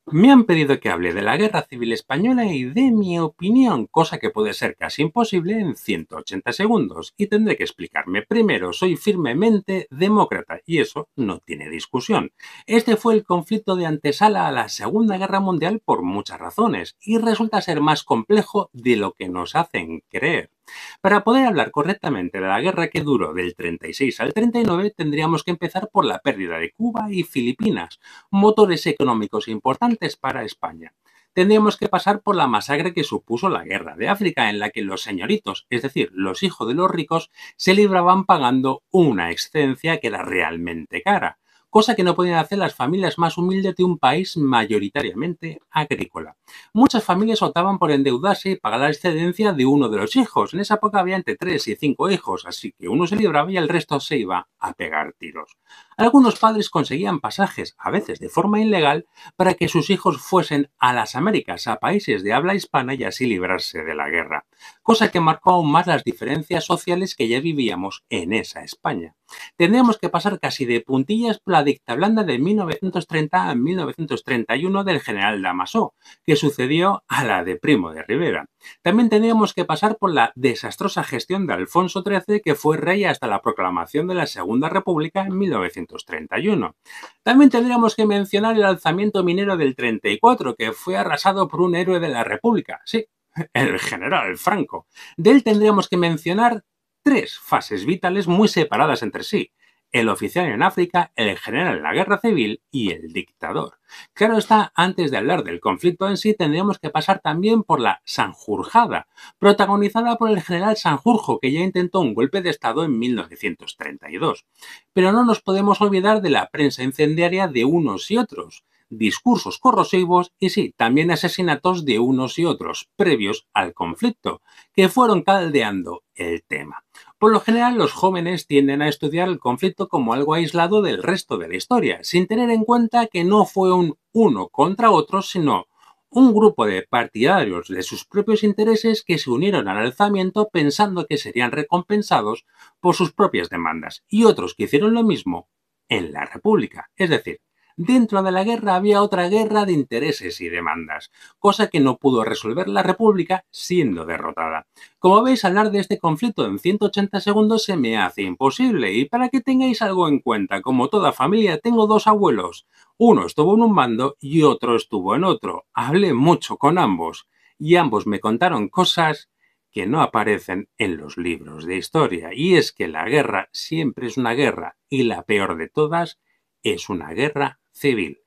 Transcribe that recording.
Me han pedido que hable de la Guerra Civil Española y de mi opinión, cosa que puede ser casi imposible en 180 segundos, y tendré que explicarme. Primero, soy firmemente demócrata, y eso no tiene discusión. Este fue el conflicto de antesala a la Segunda Guerra Mundial por muchas razones, y resulta ser más complejo de lo que nos hacen creer. Para poder hablar correctamente de la guerra que duró del 36 al 39, tendríamos que empezar por la pérdida de Cuba y Filipinas, motores económicos importantes para España. Tendríamos que pasar por la masacre que supuso la guerra de África, en la que los señoritos, es decir, los hijos de los ricos, se libraban pagando una excedencia que era realmente cara, cosa que no podían hacer las familias más humildes de un país mayoritariamente agrícola. Muchas familias optaban por endeudarse y pagar la excedencia de uno de los hijos. En esa época había entre 3 y 5 hijos, así que uno se libraba y el resto se iba a pegar tiros. Algunos padres conseguían pasajes, a veces de forma ilegal, para que sus hijos fuesen a las Américas, a países de habla hispana y así librarse de la guerra, cosa que marcó aún más las diferencias sociales que ya vivíamos en esa España. Tendríamos que pasar casi de puntillas por la dictadura blanda de 1930 a 1931 del general Damasó, que sucedió a la de Primo de Rivera. También tendríamos que pasar por la desastrosa gestión de Alfonso XIII, que fue rey hasta la proclamación de la Segunda República en 1931. También tendríamos que mencionar el alzamiento minero del 34, que fue arrasado por un héroe de la República, sí, el general Franco. De él tendríamos que mencionar tres fases vitales muy separadas entre sí: el oficial en África, el general en la guerra civil y el dictador. Claro está, antes de hablar del conflicto en sí, tendríamos que pasar también por la Sanjurjada, protagonizada por el general Sanjurjo, que ya intentó un golpe de Estado en 1932. Pero no nos podemos olvidar de la prensa incendiaria de unos y otros, discursos corrosivos y sí, también asesinatos de unos y otros, previos al conflicto, que fueron caldeando el tema. Por lo general, los jóvenes tienden a estudiar el conflicto como algo aislado del resto de la historia, sin tener en cuenta que no fue un uno contra otro, sino un grupo de partidarios de sus propios intereses que se unieron al alzamiento pensando que serían recompensados por sus propias demandas, y otros que hicieron lo mismo en la República. Es decir, dentro de la guerra había otra guerra de intereses y demandas, cosa que no pudo resolver la República siendo derrotada. Como veis, hablar de este conflicto en 180 segundos se me hace imposible, y para que tengáis algo en cuenta, como toda familia, tengo dos abuelos. Uno estuvo en un bando y otro estuvo en otro. Hablé mucho con ambos y ambos me contaron cosas que no aparecen en los libros de historia. Y es que la guerra siempre es una guerra, y la peor de todas es una guerra civil.